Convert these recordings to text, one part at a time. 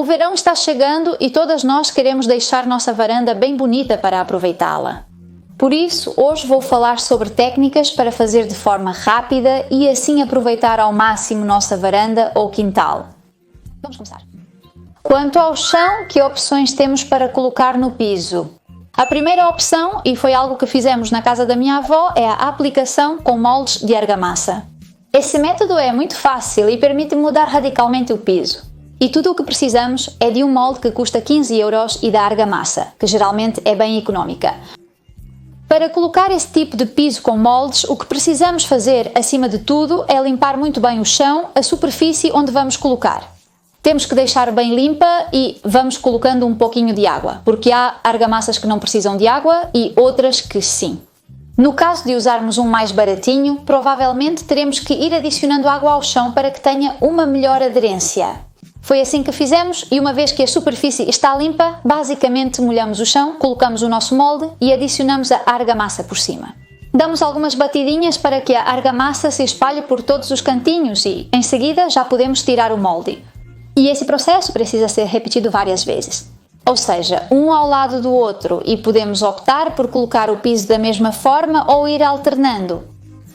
O verão está chegando e todas nós queremos deixar nossa varanda bem bonita para aproveitá-la. Por isso, hoje vou falar sobre técnicas para fazer de forma rápida e assim aproveitar ao máximo nossa varanda ou quintal. Vamos começar. Quanto ao chão, que opções temos para colocar no piso? A primeira opção, e foi algo que fizemos na casa da minha avó, é a aplicação com moldes de argamassa. Esse método é muito fácil e permite mudar radicalmente o piso. E tudo o que precisamos é de um molde que custa 15 € e da argamassa, que geralmente é bem económica. Para colocar esse tipo de piso com moldes, o que precisamos fazer, acima de tudo, é limpar muito bem o chão, a superfície onde vamos colocar. Temos que deixar bem limpa e vamos colocando um pouquinho de água, porque há argamassas que não precisam de água e outras que sim. No caso de usarmos um mais baratinho, provavelmente teremos que ir adicionando água ao chão para que tenha uma melhor aderência. Foi assim que fizemos e uma vez que a superfície está limpa, basicamente molhamos o chão, colocamos o nosso molde e adicionamos a argamassa por cima. Damos algumas batidinhas para que a argamassa se espalhe por todos os cantinhos e, em seguida, já podemos tirar o molde. E esse processo precisa ser repetido várias vezes. Ou seja, um ao lado do outro e podemos optar por colocar o piso da mesma forma ou ir alternando.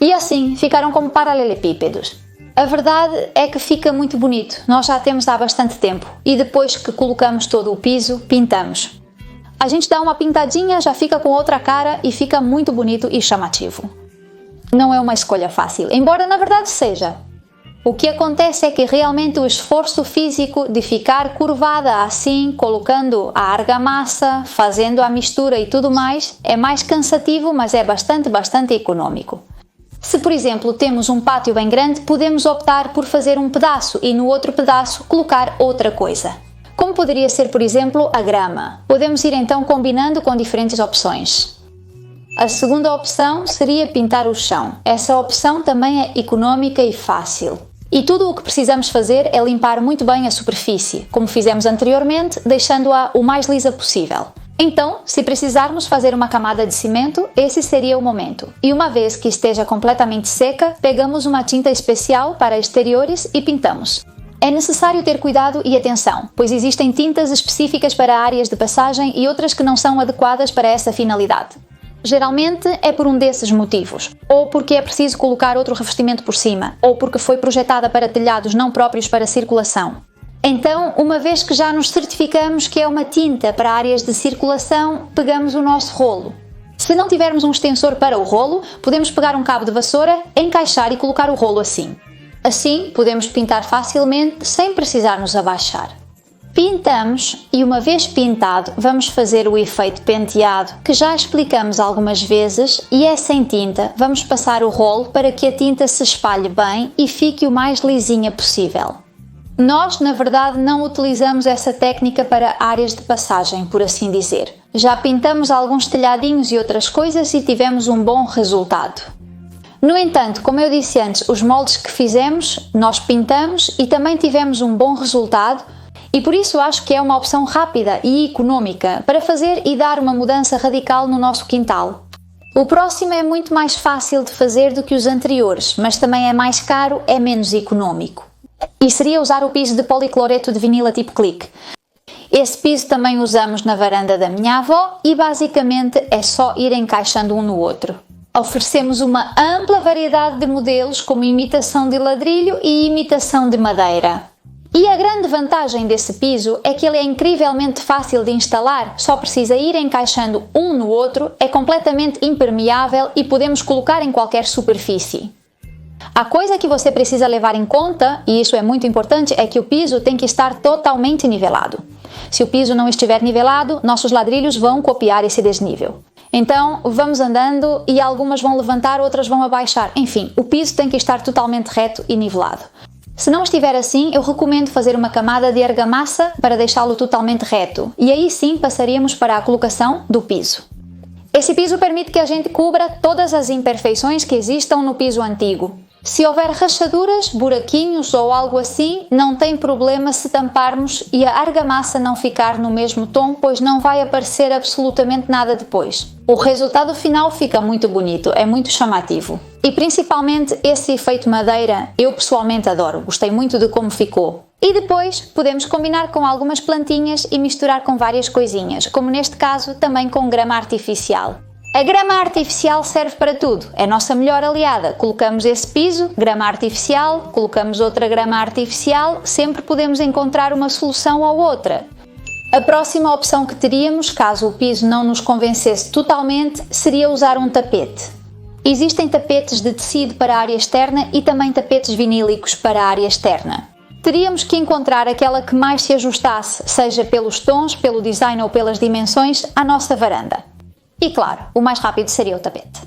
E assim, ficaram como paralelepípedos. A verdade é que fica muito bonito, nós já temos há bastante tempo e depois que colocamos todo o piso, pintamos. A gente dá uma pintadinha, já fica com outra cara e fica muito bonito e chamativo. Não é uma escolha fácil, embora na verdade seja. O que acontece é que realmente o esforço físico de ficar curvada assim, colocando a argamassa, fazendo a mistura e tudo mais, é mais cansativo, mas é bastante econômico. Se, por exemplo, temos um pátio bem grande, podemos optar por fazer um pedaço e no outro pedaço colocar outra coisa. Como poderia ser, por exemplo, a grama. Podemos ir então combinando com diferentes opções. A segunda opção seria pintar o chão. Essa opção também é econômica e fácil. E tudo o que precisamos fazer é limpar muito bem a superfície, como fizemos anteriormente, deixando-a o mais lisa possível. Então, se precisarmos fazer uma camada de cimento, esse seria o momento. E uma vez que esteja completamente seca, pegamos uma tinta especial para exteriores e pintamos. É necessário ter cuidado e atenção, pois existem tintas específicas para áreas de passagem e outras que não são adequadas para essa finalidade. Geralmente é por um desses motivos, ou porque é preciso colocar outro revestimento por cima, ou porque foi projetada para telhados não próprios para circulação. Então, uma vez que já nos certificamos que é uma tinta para áreas de circulação, pegamos o nosso rolo. Se não tivermos um extensor para o rolo, podemos pegar um cabo de vassoura, encaixar e colocar o rolo assim. Assim, podemos pintar facilmente sem precisar nos abaixar. Pintamos e uma vez pintado, vamos fazer o efeito penteado, que já explicamos algumas vezes, e é sem tinta. Vamos passar o rolo para que a tinta se espalhe bem e fique o mais lisinha possível. Nós, na verdade, não utilizamos essa técnica para áreas de passagem, por assim dizer. Já pintamos alguns telhadinhos e outras coisas e tivemos um bom resultado. No entanto, como eu disse antes, os moldes que fizemos, nós pintamos e também tivemos um bom resultado e por isso acho que é uma opção rápida e econômica para fazer e dar uma mudança radical no nosso quintal. O próximo é muito mais fácil de fazer do que os anteriores, mas também é mais caro, é menos econômico. E seria usar o piso de policloreto de vinila tipo click. Esse piso também usamos na varanda da minha avó e basicamente é só ir encaixando um no outro. Oferecemos uma ampla variedade de modelos como imitação de ladrilho e imitação de madeira. E a grande vantagem desse piso é que ele é incrivelmente fácil de instalar, só precisa ir encaixando um no outro, é completamente impermeável e podemos colocar em qualquer superfície. A coisa que você precisa levar em conta, e isso é muito importante, é que o piso tem que estar totalmente nivelado. Se o piso não estiver nivelado, nossos ladrilhos vão copiar esse desnível. Então, vamos andando e algumas vão levantar, outras vão abaixar. Enfim, o piso tem que estar totalmente reto e nivelado. Se não estiver assim, eu recomendo fazer uma camada de argamassa para deixá-lo totalmente reto. E aí sim passaríamos para a colocação do piso. Esse piso permite que a gente cubra todas as imperfeições que existam no piso antigo. Se houver rachaduras, buraquinhos ou algo assim, não tem problema se tamparmos e a argamassa não ficar no mesmo tom, pois não vai aparecer absolutamente nada depois. O resultado final fica muito bonito, é muito chamativo. E principalmente esse efeito madeira, eu pessoalmente adoro, gostei muito de como ficou. E depois podemos combinar com algumas plantinhas e misturar com várias coisinhas, como neste caso também com grama artificial. A grama artificial serve para tudo, é a nossa melhor aliada. Colocamos esse piso, grama artificial, colocamos outra grama artificial, sempre podemos encontrar uma solução ou outra. A próxima opção que teríamos, caso o piso não nos convencesse totalmente, seria usar um tapete. Existem tapetes de tecido para a área externa e também tapetes vinílicos para a área externa. Teríamos que encontrar aquela que mais se ajustasse, seja pelos tons, pelo design ou pelas dimensões, à nossa varanda. E claro, o mais rápido seria o tapete.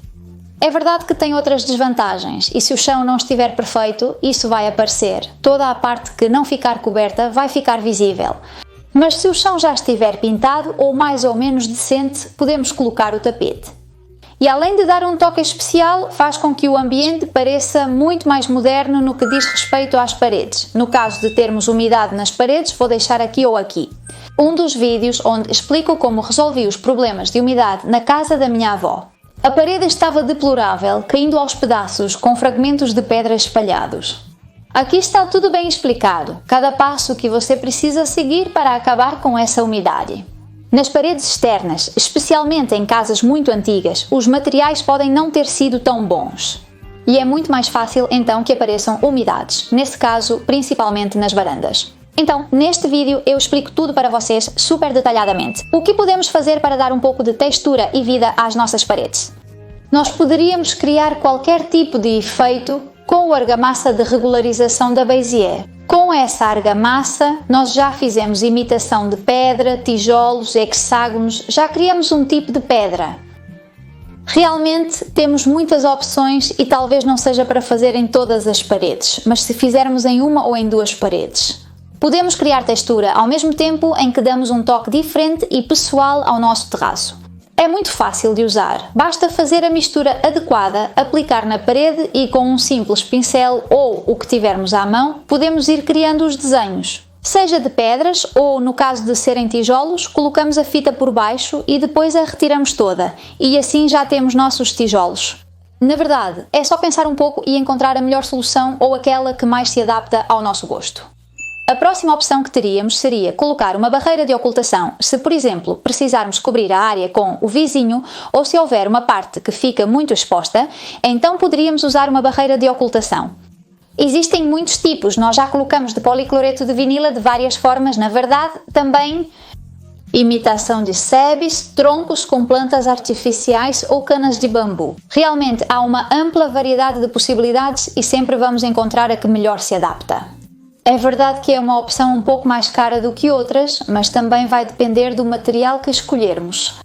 É verdade que tem outras desvantagens e se o chão não estiver perfeito, isso vai aparecer. Toda a parte que não ficar coberta vai ficar visível. Mas se o chão já estiver pintado ou mais ou menos decente, podemos colocar o tapete. E além de dar um toque especial, faz com que o ambiente pareça muito mais moderno no que diz respeito às paredes. No caso de termos umidade nas paredes, vou deixar aqui ou aqui um dos vídeos onde explico como resolvi os problemas de umidade na casa da minha avó. A parede estava deplorável, caindo aos pedaços com fragmentos de pedra espalhados. Aqui está tudo bem explicado, cada passo que você precisa seguir para acabar com essa umidade. Nas paredes externas, especialmente em casas muito antigas, os materiais podem não ter sido tão bons. E é muito mais fácil então que apareçam umidades, nesse caso principalmente nas varandas. Então, neste vídeo eu explico tudo para vocês super detalhadamente. O que podemos fazer para dar um pouco de textura e vida às nossas paredes? Nós poderíamos criar qualquer tipo de efeito com o argamassa de regularização da Bezier. Com essa argamassa, nós já fizemos imitação de pedra, tijolos, hexágonos, já criamos um tipo de pedra. Realmente temos muitas opções e talvez não seja para fazer em todas as paredes, mas se fizermos em uma ou em duas paredes. Podemos criar textura ao mesmo tempo em que damos um toque diferente e pessoal ao nosso terraço. É muito fácil de usar, basta fazer a mistura adequada, aplicar na parede e com um simples pincel ou o que tivermos à mão, podemos ir criando os desenhos. Seja de pedras ou, no caso de serem tijolos, colocamos a fita por baixo e depois a retiramos toda, e assim já temos nossos tijolos. Na verdade, é só pensar um pouco e encontrar a melhor solução ou aquela que mais se adapta ao nosso gosto. A próxima opção que teríamos seria colocar uma barreira de ocultação, se por exemplo precisarmos cobrir a área com o vizinho ou se houver uma parte que fica muito exposta, então poderíamos usar uma barreira de ocultação. Existem muitos tipos, nós já colocamos de policloreto de vinila de várias formas, na verdade também imitação de sebes, troncos com plantas artificiais ou canas de bambu. Realmente há uma ampla variedade de possibilidades e sempre vamos encontrar a que melhor se adapta. É verdade que é uma opção um pouco mais cara do que outras, mas também vai depender do material que escolhermos.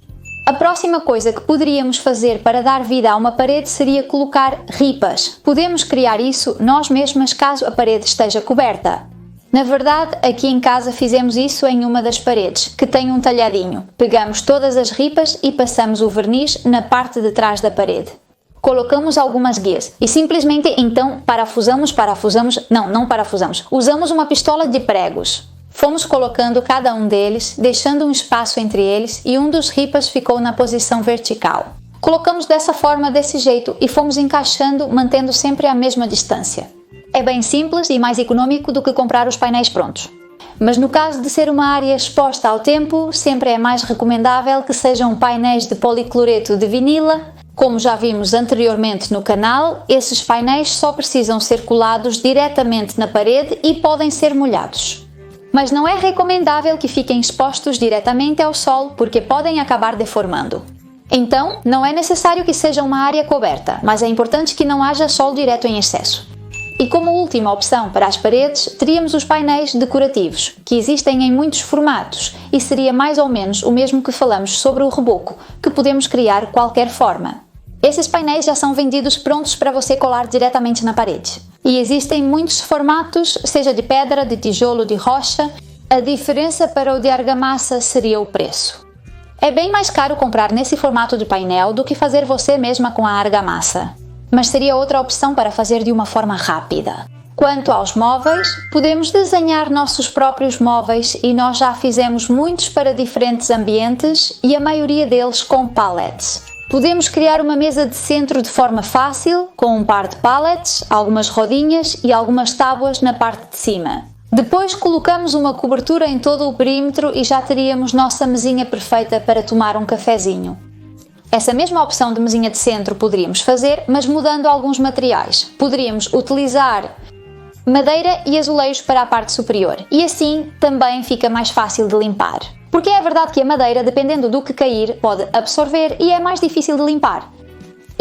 A próxima coisa que poderíamos fazer para dar vida a uma parede seria colocar ripas. Podemos criar isso nós mesmas caso a parede esteja coberta. Na verdade, aqui em casa fizemos isso em uma das paredes, que tem um talhadinho. Pegamos todas as ripas e passamos o verniz na parte de trás da parede. Colocamos algumas guias e simplesmente então usamos uma pistola de pregos. Fomos colocando cada um deles, deixando um espaço entre eles e um dos ripas ficou na posição vertical. Colocamos dessa forma, desse jeito e fomos encaixando, mantendo sempre a mesma distância. É bem simples e mais econômico do que comprar os painéis prontos. Mas no caso de ser uma área exposta ao tempo, sempre é mais recomendável que sejam painéis de policloreto de vinila. Como já vimos anteriormente no canal, esses painéis só precisam ser colados diretamente na parede e podem ser molhados. Mas não é recomendável que fiquem expostos diretamente ao sol porque podem acabar deformando. Então, não é necessário que seja uma área coberta, mas é importante que não haja sol direto em excesso. E como última opção para as paredes, teríamos os painéis decorativos, que existem em muitos formatos e seria mais ou menos o mesmo que falamos sobre o reboco, que podemos criar qualquer forma. Esses painéis já são vendidos prontos para você colar diretamente na parede. E existem muitos formatos, seja de pedra, de tijolo, de rocha. A diferença para o de argamassa seria o preço. É bem mais caro comprar nesse formato de painel do que fazer você mesma com a argamassa. Mas seria outra opção para fazer de uma forma rápida. Quanto aos móveis, podemos desenhar nossos próprios móveis e nós já fizemos muitos para diferentes ambientes e a maioria deles com pallets. Podemos criar uma mesa de centro de forma fácil, com um par de pallets, algumas rodinhas e algumas tábuas na parte de cima. Depois colocamos uma cobertura em todo o perímetro e já teríamos nossa mesinha perfeita para tomar um cafezinho. Essa mesma opção de mesinha de centro poderíamos fazer, mas mudando alguns materiais. Poderíamos utilizar madeira e azulejos para a parte superior e assim também fica mais fácil de limpar. Porque é verdade que a madeira, dependendo do que cair, pode absorver e é mais difícil de limpar.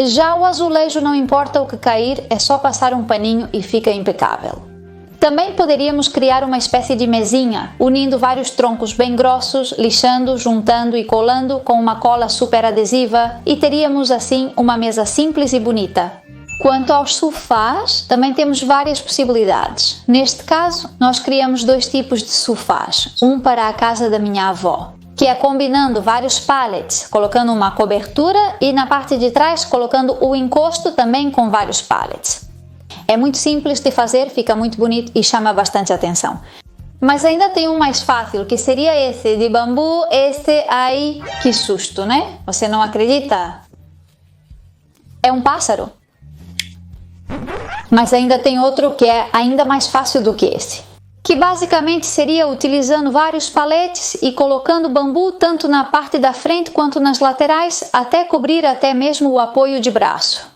Já o azulejo não importa o que cair, é só passar um paninho e fica impecável. Também poderíamos criar uma espécie de mesinha, unindo vários troncos bem grossos, lixando, juntando e colando com uma cola super adesiva e teríamos assim uma mesa simples e bonita. Quanto aos sofás, também temos várias possibilidades. Neste caso, nós criamos dois tipos de sofás, um para a casa da minha avó, que é combinando vários pallets, colocando uma cobertura e na parte de trás colocando o encosto também com vários pallets. É muito simples de fazer, fica muito bonito e chama bastante atenção. Mas ainda tem um mais fácil, que seria esse de bambu, esse aí, que susto, né? Você não acredita? É um pássaro. Mas ainda tem outro que é ainda mais fácil do que esse, que basicamente seria utilizando vários paletes e colocando bambu tanto na parte da frente quanto nas laterais até cobrir até mesmo o apoio de braço.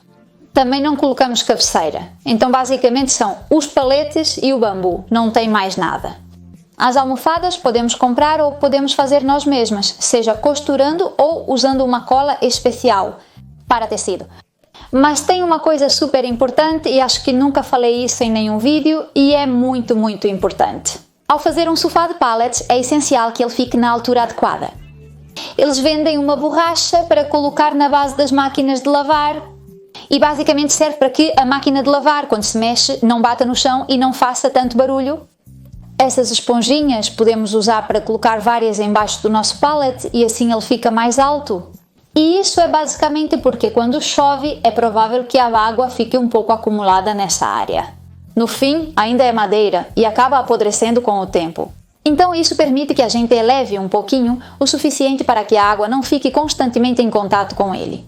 Também não colocamos cabeceira, então basicamente são os paletes e o bambu, não tem mais nada. As almofadas podemos comprar ou podemos fazer nós mesmas, seja costurando ou usando uma cola especial para tecido. Mas tem uma coisa super importante e acho que nunca falei isso em nenhum vídeo e é muito importante. Ao fazer um sofá de pallets é essencial que ele fique na altura adequada. Eles vendem uma borracha para colocar na base das máquinas de lavar e basicamente serve para que a máquina de lavar, quando se mexe, não bata no chão e não faça tanto barulho. Essas esponjinhas podemos usar para colocar várias embaixo do nosso pallet e assim ele fica mais alto. E isso é basicamente porque quando chove é provável que a água fique um pouco acumulada nessa área. No fim, ainda é madeira e acaba apodrecendo com o tempo. Então isso permite que a gente eleve um pouquinho o suficiente para que a água não fique constantemente em contato com ele.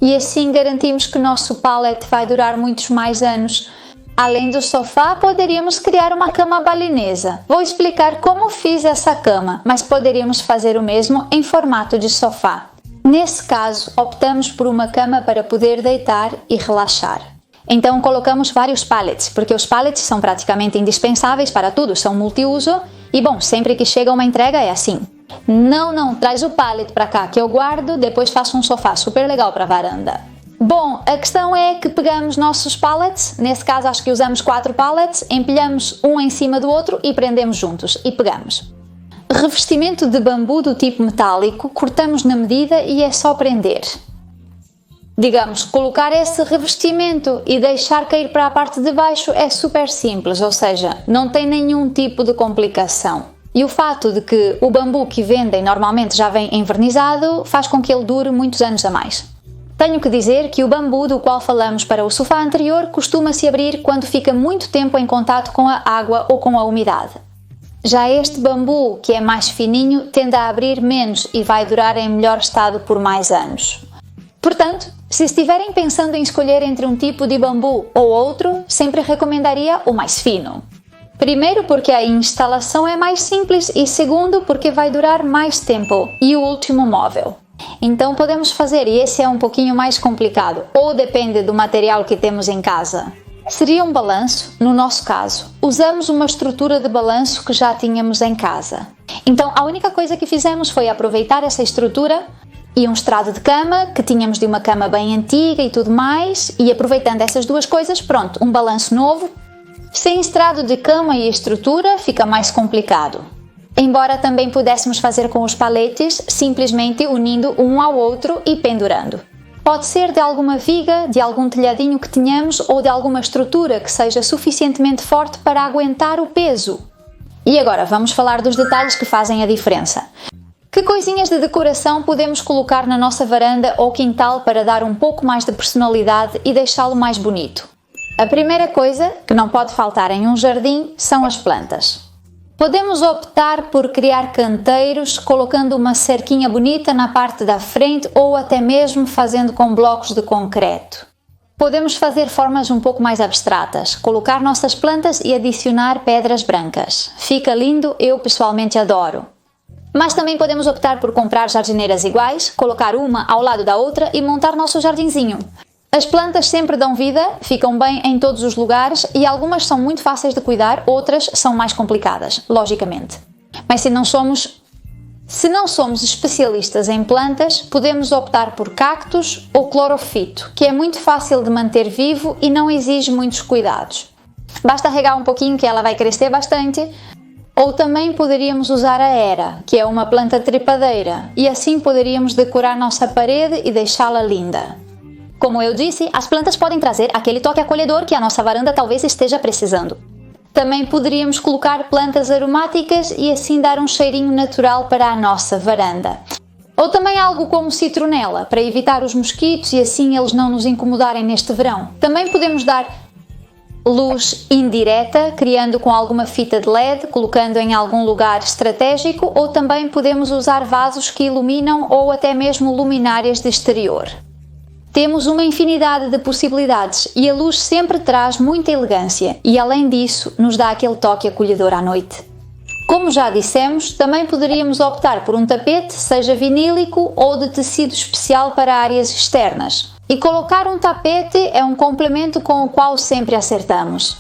E assim garantimos que o nosso pallet vai durar muitos mais anos. Além do sofá, poderíamos criar uma cama balinesa. Vou explicar como fiz essa cama, mas poderíamos fazer o mesmo em formato de sofá. Nesse caso, optamos por uma cama para poder deitar e relaxar. Então colocamos vários pallets, porque os pallets são praticamente indispensáveis para tudo, são multiuso e bom, sempre que chega uma entrega é assim. Não, traz o pallet para cá que eu guardo, depois faço um sofá super legal para a varanda. Bom, a questão é que pegamos nossos pallets, nesse caso acho que usamos 4 pallets, empilhamos um em cima do outro e prendemos juntos e pegamos. Revestimento de bambu do tipo metálico, cortamos na medida e é só prender. Digamos, colocar esse revestimento e deixar cair para a parte de baixo é super simples, ou seja, não tem nenhum tipo de complicação. E o fato de que o bambu que vendem normalmente já vem envernizado faz com que ele dure muitos anos a mais. Tenho que dizer que o bambu do qual falamos para o sofá anterior costuma-se abrir quando fica muito tempo em contato com a água ou com a umidade. Já este bambu, que é mais fininho, tende a abrir menos e vai durar em melhor estado por mais anos. Portanto, se estiverem pensando em escolher entre um tipo de bambu ou outro, sempre recomendaria o mais fino. Primeiro porque a instalação é mais simples e segundo porque vai durar mais tempo e o último móvel. Então podemos fazer, e esse é um pouquinho mais complicado, ou depende do material que temos em casa. Seria um balanço, no nosso caso. Usamos uma estrutura de balanço que já tínhamos em casa. Então a única coisa que fizemos foi aproveitar essa estrutura e um estrado de cama, que tínhamos de uma cama bem antiga e tudo mais, e aproveitando essas duas coisas, pronto, um balanço novo. Sem estrado de cama e estrutura fica mais complicado. Embora também pudéssemos fazer com os paletes, simplesmente unindo um ao outro e pendurando. Pode ser de alguma viga, de algum telhadinho que tenhamos ou de alguma estrutura que seja suficientemente forte para aguentar o peso. E agora vamos falar dos detalhes que fazem a diferença. Que coisinhas de decoração podemos colocar na nossa varanda ou quintal para dar um pouco mais de personalidade e deixá-lo mais bonito? A primeira coisa que não pode faltar em um jardim são as plantas. Podemos optar por criar canteiros colocando uma cerquinha bonita na parte da frente ou até mesmo fazendo com blocos de concreto. Podemos fazer formas um pouco mais abstratas, colocar nossas plantas e adicionar pedras brancas. Fica lindo, eu pessoalmente adoro. Mas também podemos optar por comprar jardineiras iguais, colocar uma ao lado da outra e montar nosso jardinzinho. As plantas sempre dão vida, ficam bem em todos os lugares e algumas são muito fáceis de cuidar, outras são mais complicadas, logicamente. Mas se não somos especialistas em plantas, podemos optar por cactos ou clorofito, que é muito fácil de manter vivo e não exige muitos cuidados. Basta regar um pouquinho que ela vai crescer bastante. Ou também poderíamos usar a Hera, que é uma planta trepadeira, e assim poderíamos decorar nossa parede e deixá-la linda. Como eu disse, as plantas podem trazer aquele toque acolhedor que a nossa varanda talvez esteja precisando. Também poderíamos colocar plantas aromáticas e assim dar um cheirinho natural para a nossa varanda. Ou também algo como citronela, para evitar os mosquitos e assim eles não nos incomodarem neste verão. Também podemos dar luz indireta, criando com alguma fita de LED, colocando em algum lugar estratégico, ou também podemos usar vasos que iluminam ou até mesmo luminárias de exterior. Temos uma infinidade de possibilidades e a luz sempre traz muita elegância e, além disso, nos dá aquele toque acolhedor à noite. Como já dissemos, também poderíamos optar por um tapete, seja vinílico ou de tecido especial para áreas externas. E colocar um tapete é um complemento com o qual sempre acertamos.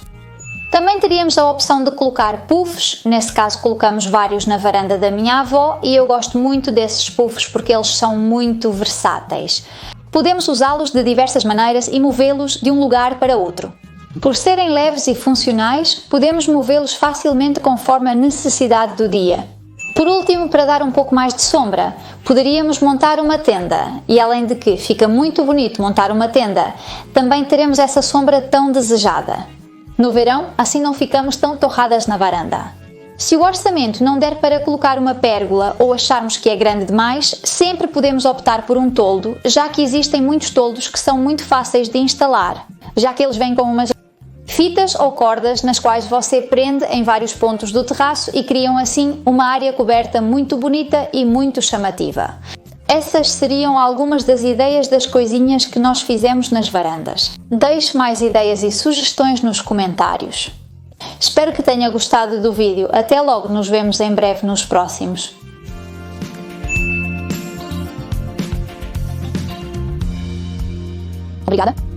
Também teríamos a opção de colocar puffs, nesse caso colocamos vários na varanda da minha avó e eu gosto muito desses puffs porque eles são muito versáteis. Podemos usá-los de diversas maneiras e movê-los de um lugar para outro. Por serem leves e funcionais, podemos movê-los facilmente conforme a necessidade do dia. Por último, para dar um pouco mais de sombra, poderíamos montar uma tenda e além de que fica muito bonito montar uma tenda, também teremos essa sombra tão desejada. No verão, assim não ficamos tão torradas na varanda. Se o orçamento não der para colocar uma pérgola ou acharmos que é grande demais, sempre podemos optar por um toldo, já que existem muitos toldos que são muito fáceis de instalar, já que eles vêm com umas fitas ou cordas nas quais você prende em vários pontos do terraço e criam assim uma área coberta muito bonita e muito chamativa. Essas seriam algumas das ideias das coisinhas que nós fizemos nas varandas. Deixe mais ideias e sugestões nos comentários. Espero que tenha gostado do vídeo. Até logo, nos vemos em breve nos próximos. Obrigada.